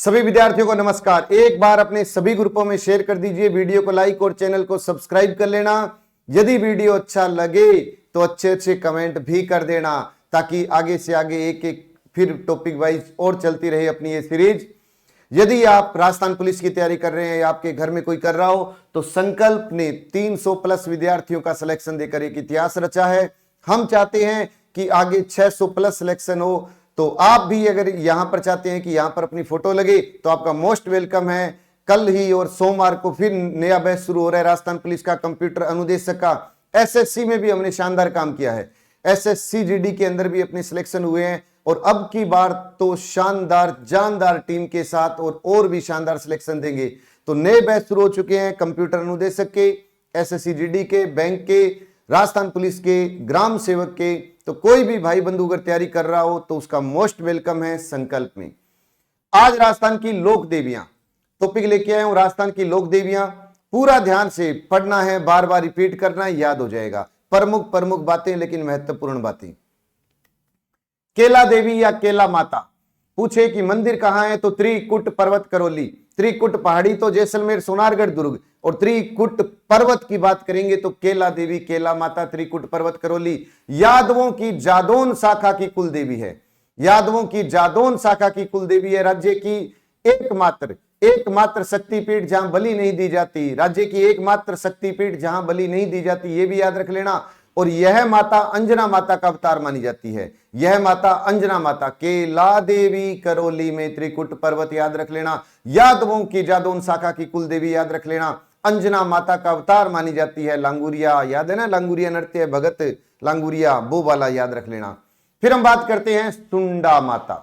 सभी विद्यार्थियों को नमस्कार। एक बार अपने सभी ग्रुपों में शेयर कर दीजिए, वीडियो को लाइक और चैनल को सब्सक्राइब कर लेना। यदि वीडियो अच्छा लगे तो अच्छे अच्छे कमेंट भी कर देना, ताकि आगे से आगे एक एक फिर टॉपिक वाइज और चलती रहे अपनी ये सीरीज। यदि आप राजस्थान पुलिस की तैयारी कर रहे हैं या आपके घर में कोई कर रहा हो, तो संकल्प ने 300 प्लस विद्यार्थियों का सिलेक्शन देकर एक इतिहास रचा है। हम चाहते हैं कि आगे 600 प्लस सिलेक्शन हो, तो आप भी अगर यहां पर चाहते हैं कि यहां पर अपनी फोटो लगे तो आपका मोस्ट वेलकम है। कल ही और सोमवार को फिर नया बैच शुरू हो रहा है राजस्थान पुलिस का, कंप्यूटर अनुदेशक का। एसएससी में भी हमने शानदार काम किया है, एसएससी जीडी के अंदर भी अपने सिलेक्शन हुए हैं, और अब की बार तो शानदार जानदार टीम के साथ और भी शानदार सिलेक्शन देंगे। तो नए बैच शुरू हो चुके हैं कंप्यूटर अनुदेशक के, एसएससी जीडी के, बैंक के, राजस्थान पुलिस के, ग्राम सेवक के। तो कोई भी भाई बंधु अगर तैयारी कर रहा हो तो उसका मोस्ट वेलकम है संकल्प में। आज राजस्थान की लोक देवियां टॉपिक लेके आया हूं, राजस्थान की लोक देवियां। पूरा ध्यान से पढ़ना है, बार बार रिपीट करना है, याद हो जाएगा। प्रमुख प्रमुख बातें लेकिन महत्वपूर्ण बातें। केला देवी या केला माता, पूछे कि मंदिर कहां है तो त्रिकुट पर्वत करौली। त्रिकुट पहाड़ी तो जैसलमेर सोनारगढ़ दुर्ग, और त्रिकुट पर्वत की बात करेंगे तो केला देवी केला माता त्रिकुट पर्वत करौली। यादवों की जादौन शाखा की कुल देवी है, यादवों की जादौन शाखा की कुल देवी है। राज्य की एकमात्र शक्तिपीठ जहां बलि नहीं दी जाती, राज्य की एकमात्र शक्तिपीठ जहां बलि नहीं दी जाती, यह भी याद रख लेना। और यह माता अंजना माता का अवतार मानी जाती है, यह माता अंजना माता। केला देवी करौली में त्रिकुट पर्वत याद रख लेना। यादवों की जादौन शाखा की कुल देवी याद रख लेना। अंजना माता का अवतार मानी जाती है। लांगुरिया याद है ना, लांगुरिया नृत्य भगत लांगुरिया, वो वाला याद रख लेना। फिर हम बात करते हैं सुंडा माता।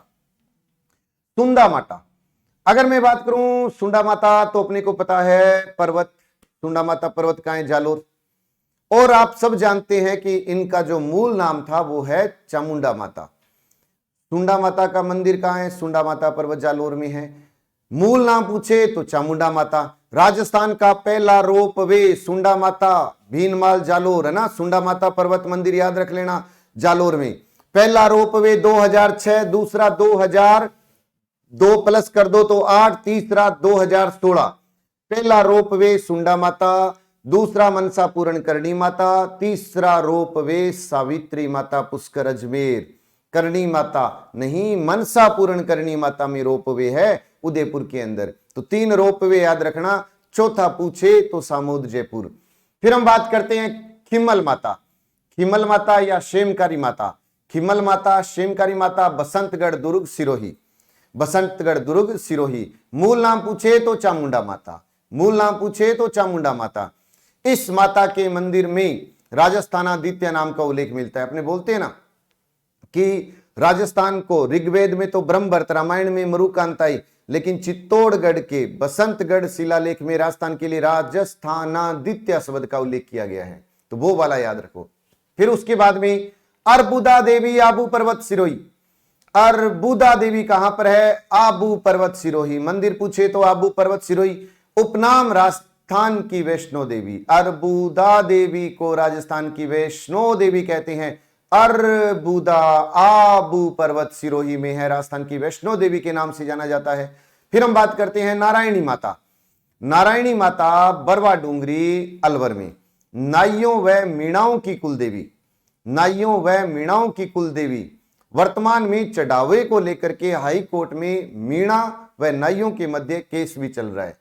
सुंडा माता, अगर मैं बात करूं सुंडा माता, तो अपने को पता है पर्वत, सुंडा माता पर्वत कहां है? जालोर। और आप सब जानते हैं कि इनका जो मूल नाम था वो है चामुंडा माता। सुंडा माता का मंदिर कहां है? सुंडा माता पर्वत जालोर में है। मूल नाम पूछे तो चामुंडा माता। राजस्थान का पहला रोपवे सुंडा माता भीनमाल जालोर है ना, सुंडा माता पर्वत मंदिर याद रख लेना, जालोर में। पहला रोपवे 2006, दूसरा 2002 प्लस कर दो तो 8, तीसरा 2016। पहला रोपवे सुंडा माता, दूसरा मनसा पूरण करणी माता, तीसरा रोपवे सावित्री माता पुष्कर अजमेर। करणी माता नहीं, मनसा पूरण करणी माता में रोपवे है उदयपुर के अंदर। तो 3 रोपवे याद रखना। चौथा पूछे तो सामोद जयपुर। फिर हम बात करते हैं खिमल माता। खिमल माता या शेमकारी माता, खिमल माता शेमकारी माता बसंतगढ़ दुर्ग सिरोही, बसंतगढ़ दुर्ग सिरोही। मूल नाम पूछे तो चामुंडा माता, मूल नाम पूछे तो चामुंडा माता। इस माता के मंदिर में राजस्थानादित्य नाम का उल्लेख मिलता है। अपने बोलते हैं ना कि राजस्थान को ऋग्वेद में तो ब्रह्मभट्ट, रामायण में मरुकांताई, लेकिन चित्तौड़गढ़ के बसंतगढ़ शिलालेख में राजस्थान के लिए राजस्थानादित्य शब्द का उल्लेख किया गया है, तो वो वाला याद रखो। फिर उसके बाद में अर्बुदा देवी आबू पर्वत सिरोही। अर्बुदा देवी कहां पर है? आबू पर्वत सिरोही। मंदिर पूछे तो आबू पर्वत सिरोही। उपनाम राजस्थान की वैष्णो देवी। अर्बुदा देवी को राजस्थान की वैष्णो देवी कहते हैं। अर्बुदा आबू पर्वत सिरोही में है, राजस्थान की वैष्णो देवी के नाम से जाना जाता है। फिर हम बात करते हैं नारायणी माता। नारायणी माता बरवा डूंगरी अलवर में, नाइयों व मीणाओं की कुल देवी, नाइयों व मीणाओं की कुल देवी। वर्तमान में चढ़ावे को लेकर के हाई कोर्ट में मीणा व नाइयों के मध्य केस भी चल रहा है।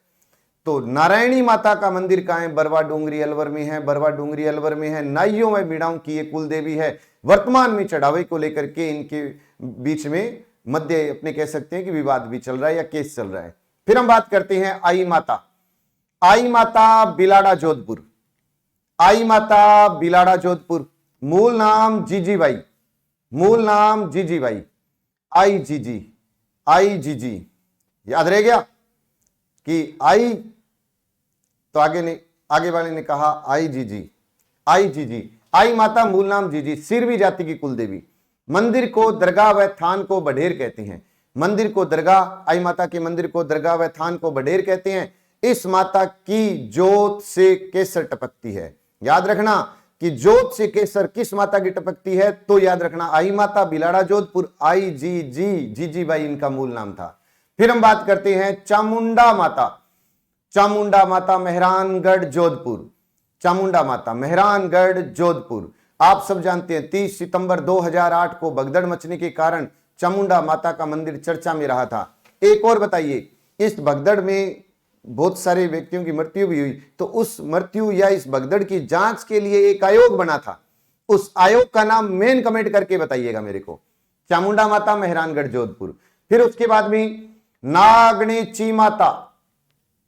तो नारायणी माता का मंदिर कहां है? बरवा डूंगरी अलवर में है, बरवा डूंगरी अलवर में है। नाइयों व मीणाओं की ये कुल देवी है। वर्तमान में चढ़ावे को लेकर के इनके बीच में मध्य अपने कह सकते हैं कि विवाद भी चल रहा है या केस चल रहा है। फिर हम बात करते हैं आई माता। आई माता बिलाड़ा जोधपुर, आई माता बिलाड़ा जोधपुर। मूल नाम जीजीबाई, मूल नाम जीजीबाई। आई जीजी, आई जीजी याद रह गया कि आई, तो आगे वाले ने कहा आई जीजी, आई जीजी। आई माता मूल नाम जीजी, सिरवी जाति की कुल देवी। मंदिर को दरगाह व थान को बढेर कहते हैं। मंदिर को दरगाह, आई माता के मंदिर को दरगाह व थान को बढेर कहते हैं। इस माता की जोत से केसर टपकती है। याद रखना कि जोत से केसर किस माता की टपकती है, तो याद रखना आई माता बिलाड़ा जोधपुर। आई जी जी, जीजी बाई इनका मूल नाम था। फिर हम बात करते हैं चामुंडा माता। चामुंडा माता मेहरानगढ़ जोधपुर। चामुंडा माता मेहरानगढ़ जोधपुर। आप सब जानते हैं 30 सितंबर 2008 को भगदड़ मचने के कारण चामुंडा माता का मंदिर चर्चा में रहा था। एक और बताइए, इस भगदड़ में बहुत सारे व्यक्तियों की मृत्यु भी हुई, तो उस मृत्यु या इस भगदड़ की जांच के लिए एक आयोग बना था, उस आयोग का नाम मेन कमेंट करके बताइएगा मेरे को। चामुंडा माता मेहरानगढ़ जोधपुर। फिर उसके बाद में नागणेची माता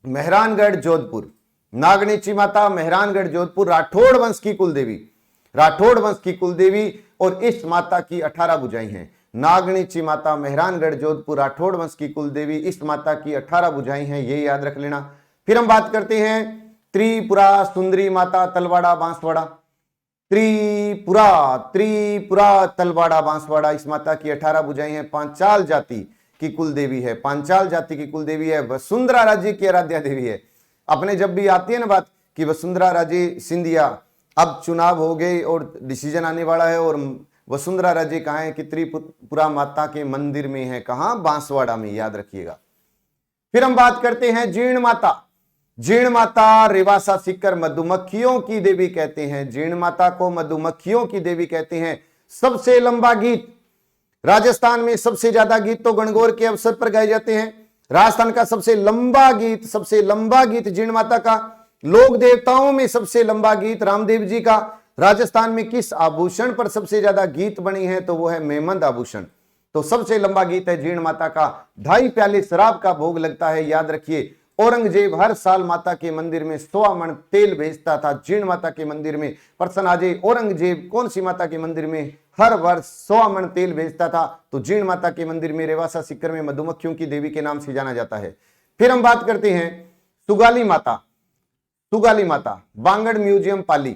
मेहरानगढ़ जोधपुर। नागणेची माता मेहरानगढ़ जोधपुर राठौड़ वंश की कुलदेवी, राठौड़ वंश की कुलदेवी, और इस माता की 18 भुजाएं हैं। नागणेची माता मेहरानगढ़ जोधपुर राठौड़ वंश की कुलदेवी, इस माता की 18 भुजाएं हैं, ये याद रख लेना। फिर हम बात करते हैं त्रिपुरा सुंदरी माता तलवाड़ा बांसवाड़ा। त्रिपुरा त्रिपुरा तलवाड़ा बांसवाड़ा, इस माता की 18 भुजाएं हैं, पांचाल जाति की कुलदेवी है, पांचाल जाति की कुलदेवी है, वसुंधरा राज्य की आराध्या देवी है। अपने जब भी आती है ना बात कि वसुंधरा राजे सिंधिया, अब चुनाव हो गए और डिसीजन आने वाला है, और वसुंधरा राजे कहाँ है कि त्रिपुरा माता के मंदिर में है, कहाँ, बांसवाड़ा में, याद रखिएगा। फिर हम बात करते हैं जीर्ण माता। जीर्ण माता रेवासा सीकर मधुमक्खियों की देवी कहते हैं, जीर्ण माता को मधुमक्खियों की देवी कहते हैं। सबसे लंबा गीत, राजस्थान में सबसे ज्यादा गीत तो गणगौर के अवसर पर गाए जाते हैं। राजस्थान का सबसे लंबा गीत जीर्ण माता का। लोक देवताओं में सबसे लंबा गीत रामदेव जी का। राजस्थान में किस आभूषण पर सबसे ज्यादा गीत बनी है, तो वो है मेहमंद आभूषण। तो सबसे लंबा गीत है जीर्ण माता का। 2.5 प्याले शराब का भोग लगता है, याद रखिए। औरंगजेब हर साल माता के मंदिर में 100 मण तेल भेजता था, जीर्ण माता के मंदिर में। पर्सन आ जाए, औरंगजेब कौन सी माता के मंदिर में हर वर्ष 100 मण तेल भेजता था, तो जीर्ण माता के मंदिर में रेवासा सीकर में मधुमक्खियों की देवी के नाम से जाना जाता है। फिर हम बात करते हैं सुगाली माता। सुगाली माता बांगड़ म्यूजियम पाली।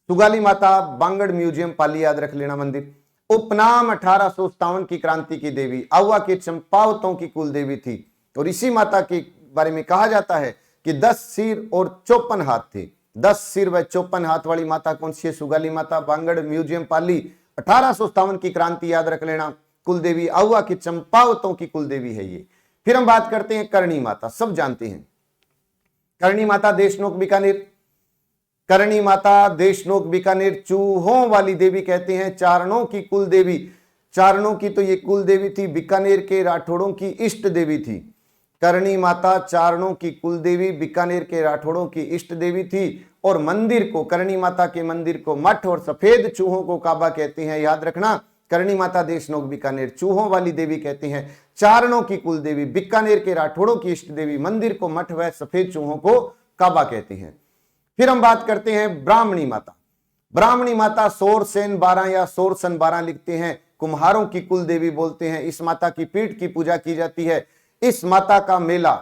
सुगाली माता बांगड़ म्यूजियम पाली, याद रख लेना मंदिर। उपनाम 1857 की क्रांति की देवी, आवा के चंपावतों की कुल देवी थी, और इसी माता के बारे में कहा जाता है कि 10 सिर और 54 हाथ थे। 10 सिर व 54 हाथ वाली माता कौन सी है? सुगाली माता, बांगड़ म्यूजियम पाली, 1857 की क्रांति, याद रख लेना। कुलदेवी आवा की चंपावतों की कुलदेवी है ये। फिर हम बात करते हैं करणी माता, सब जानते हैं। करणी माता देशनोक बीकानेर। करणी माता देशनोक बीकानेर चूहों वाली देवी कहते हैं, चारणों की कुल देवी। चारणों की तो ये कुल देवी थी, बीकानेर के राठौड़ों की इष्ट देवी थी। करणी माता चारणों की कुल देवी, बीकानेर के राठौड़ों की इष्ट देवी थी। और मंदिर को, करणी माता के मंदिर को मठ और सफेद चूहों को काबा कहते हैं, याद रखना। करणी माता देशनोक बीकानेर चूहों वाली देवी कहते हैं, चारणों की कुल देवी, बीकानेर के राठौड़ों की इष्ट देवी, मंदिर को मठ व सफेद चूहों को काबा कहते हैं। फिर हम बात करते हैं ब्राह्मणी माता। ब्राह्मणी माता सोरसेन 12 या सोरसन 12 लिखते हैं, कुम्हारों की कुल देवी बोलते हैं। इस माता की पीठ की पूजा की जाती है। इस माता का मेला,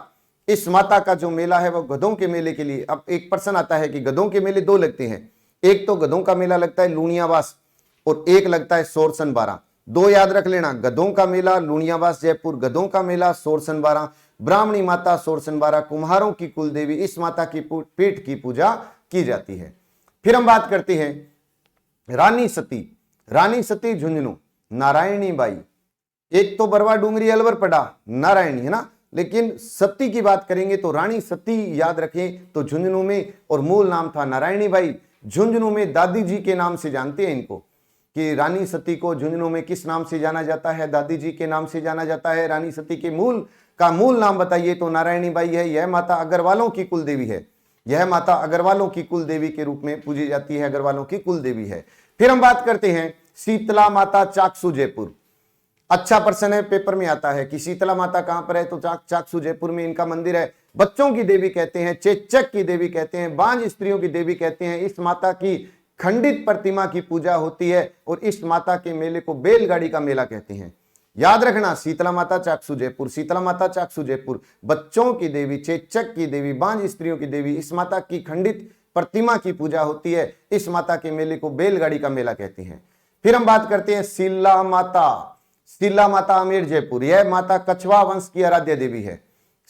इस माता का जो मेला है वो गधों के मेले के लिए। अब एक प्रश्न आता है कि गधों के मेले 2 लगते हैं, एक तो गधों का मेला लगता है लूणियावास और एक लगता है सोरसन 12। 2 याद रख लेना, गधों का मेला लूणियावास जयपुर, गधों का मेला सोरसन 12। ब्राह्मणी माता सोरसन 12 कुम्हारों की कुल देवी, इस माता की पीठ की पूजा की जाती है। फिर हम बात करते हैं रानी सती। रानी सती झुंझुनू, नारायणी बाई। एक तो बरवा डूंगरी अलवर पड़ा, नारायणी है ना, लेकिन सती की बात करेंगे तो रानी सती याद रखें तो झुंझुनू में, और मूल नाम था नारायणी बाई। झुंझुनू में दादी जी के नाम से जानते हैं इनको, कि रानी सती को झुंझुनू में किस नाम से जाना जाता है? दादी जी के नाम से जाना जाता है। रानी सती के मूल नाम बताइए तो नारायणी बाई है। यह माता अग्रवालों की कुल देवी है, यह माता अग्रवालों की कुल देवी के रूप में पूजी जाती है, अग्रवालों की कुल देवी है। फिर हम बात करते हैं शीतला माता चाकसू जयपुर। अच्छा प्रश्न है, पेपर में आता है कि शीतला माता कहां पर है, तो चाकसू जयपुर में इनका मंदिर है। बच्चों की देवी कहते हैं, चेचक की देवी कहते हैं, बांझ स्त्रियों की देवी कहते हैं। इस माता की खंडित प्रतिमा की पूजा होती है और इस माता के मेले को बैलगाड़ी का मेला कहते हैं। याद रखना, शीतला माता चाकसू जयपुर, शीतला माता चाकसू जयपुर, बच्चों की देवी, चेचक की देवी, बांझ स्त्रियों की देवी, इस माता की खंडित प्रतिमा की पूजा होती है। इस माता के मेले को बैलगाड़ी का मेला कहते हैं। फिर हम बात करते हैं शीला माता। शीला माता आमेर जयपुर, यह माता कछवा वंश की आराध्य देवी है।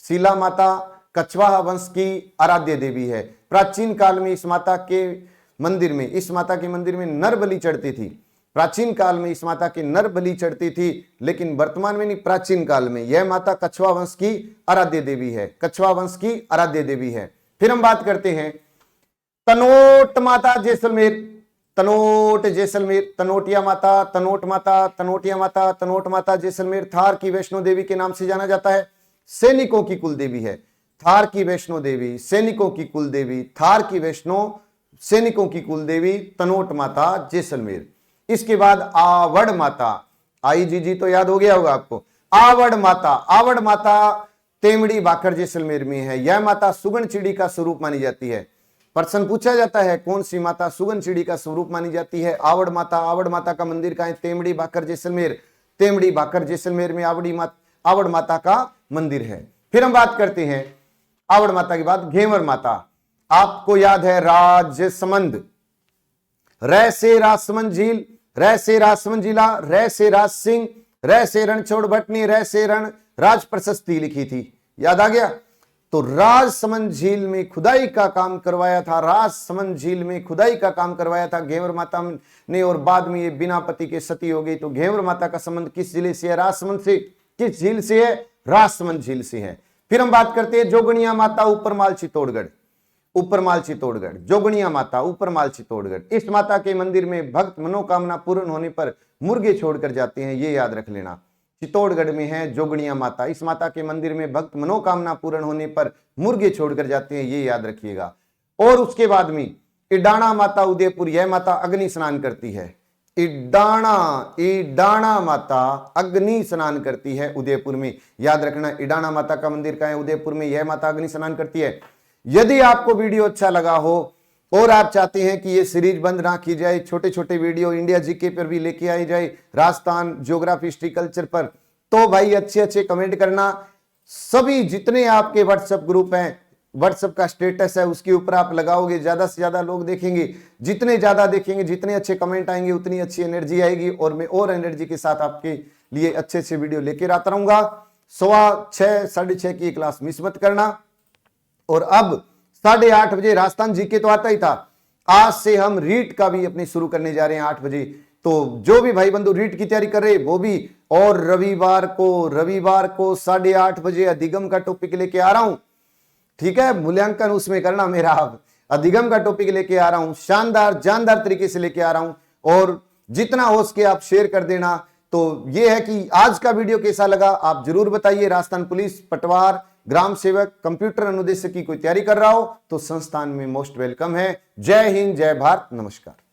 शीला माता कछवा वंश की आराध्य देवी है। प्राचीन काल में इस माता के मंदिर में नर बलि चढ़ती थी। प्राचीन काल में इस माता की नर बलि चढ़ती थी, लेकिन वर्तमान में नहीं, प्राचीन काल में यह माता कछवा वंश की आराध्य देवी है, कछवा वंश की आराध्य देवी है। फिर हम बात करते हैं तनोट माता जैसलमेर, तनोट जैसलमेर, तनोटिया माता, तनोट माता, तनोटिया माता, तनोट माता जैसलमेर थार की वैष्णो देवी के नाम से जाना जाता है। सैनिकों की कुल देवी है, थार की वैष्णो देवी, सैनिकों की कुल देवी, थार की वैष्णो, सैनिकों की कुल देवी तनोट माता जैसलमेर। इसके बाद आवड़ माता, आई जी तो याद हो गया होगा आपको। आवड़ माता, आवड़ माता तेमड़ी बाकर जैसलमेर में है। यह माता सुगन चिड़ी का स्वरूप मानी जाती है। प्रश्न पूछा जाता है कौन सी माता सुगन चिड़ी का स्वरूप मानी जाती है? आवड़ माता। आवड़ माता का मंदिर कहां है? तेमड़ी बाकर जैसलमेर, तेमड़ी बाकर जैसलमेर में आवड़ माता का मंदिर है। फिर हम बात करते हैं आवड़ माता के बाद घेवर माता। आपको याद है राजसमंद, रै से राजसमंद झील, रै से राजसमंद जिला, रै से राज सिंह, रै से रणछोड़ भट्ट ने रै से रण राज प्रशस्ति लिखी थी, याद आ गया? तो राजसमंद झील में खुदाई का काम करवाया था, राजसमंद झील में खुदाई का काम करवाया था घेवर माता ने, और बाद में ये बिना पति के सती हो गई। तो घेवर माता का संबंध किस जिले से है? राजसमंद से। किस झील से है? राजसमंद झील से है। फिर हम बात करते हैं जोगणिया माता ऊपरमाल चित्तौड़गढ़, ऊपरमाल चित्तौड़गढ़, जोगणिया माता ऊपरमाल चित्तौड़गढ़। इस माता के मंदिर में भक्त मनोकामना पूर्ण होने पर मुर्गे छोड़कर जाते हैं, ये याद रख लेना। चित्तौड़गढ़ में है जोगणिया माता। इस माता के मंदिर में भक्त मनोकामना पूर्ण होने पर मुर्गे छोड़कर जाते हैं, ये याद रखिएगा। और उसके बाद में इडाणा माता उदयपुर, यह माता अग्नि स्नान करती है। इडाणा माता अग्नि स्नान करती है उदयपुर में, याद रखना। इडाणा माता का मंदिर कहां है? उदयपुर में। यह माता अग्नि स्नान करती है। यदि आपको वीडियो अच्छा लगा हो और आप चाहते हैं कि ये सीरीज बंद ना की जाए, छोटे छोटे वीडियो इंडिया जीके पर भी लेके आई जाए, राजस्थान ज्योग्राफी हिस्ट्री कल्चर पर, तो भाई अच्छे अच्छे कमेंट करना। सभी जितने आपके व्हाट्सएप ग्रुप हैं, व्हाट्सएप का स्टेटस है, उसके ऊपर आप लगाओगे, ज्यादा से ज्यादा लोग देखेंगे। जितने ज्यादा देखेंगे, जितने अच्छे कमेंट आएंगे, उतनी अच्छी एनर्जी आएगी, और मैं और एनर्जी के साथ आपके लिए अच्छे अच्छे वीडियो लेकर आता रहूंगा। 6:15 6:30 की क्लास मिस मत करना। और अब 8:30 बजे राजस्थान जीके तो आता ही था, आज से हम रीट का भी अपनी शुरू करने जा रहे हैं 8 बजे। तो जो भी भाई बंधु रीट की तैयारी कर रहे वो भी, और रविवार को 8:30 बजे अधिगम का टॉपिक लेके आ रहा हूं, ठीक है? मूल्यांकन उसमें करना मेरा। अधिगम का टॉपिक लेके आ रहा हूं, शानदार जानदार तरीके से लेके आ रहा हूं, और जितना हो सके आप शेयर कर देना। तो यह है कि आज का वीडियो कैसा लगा आप जरूर बताइए। राजस्थान पुलिस, पटवार, ग्राम सेवक, कंप्यूटर अनुदेशक की कोई तैयारी कर रहा हो तो संस्थान में मोस्ट वेलकम है। जय हिंद, जय भारत, नमस्कार।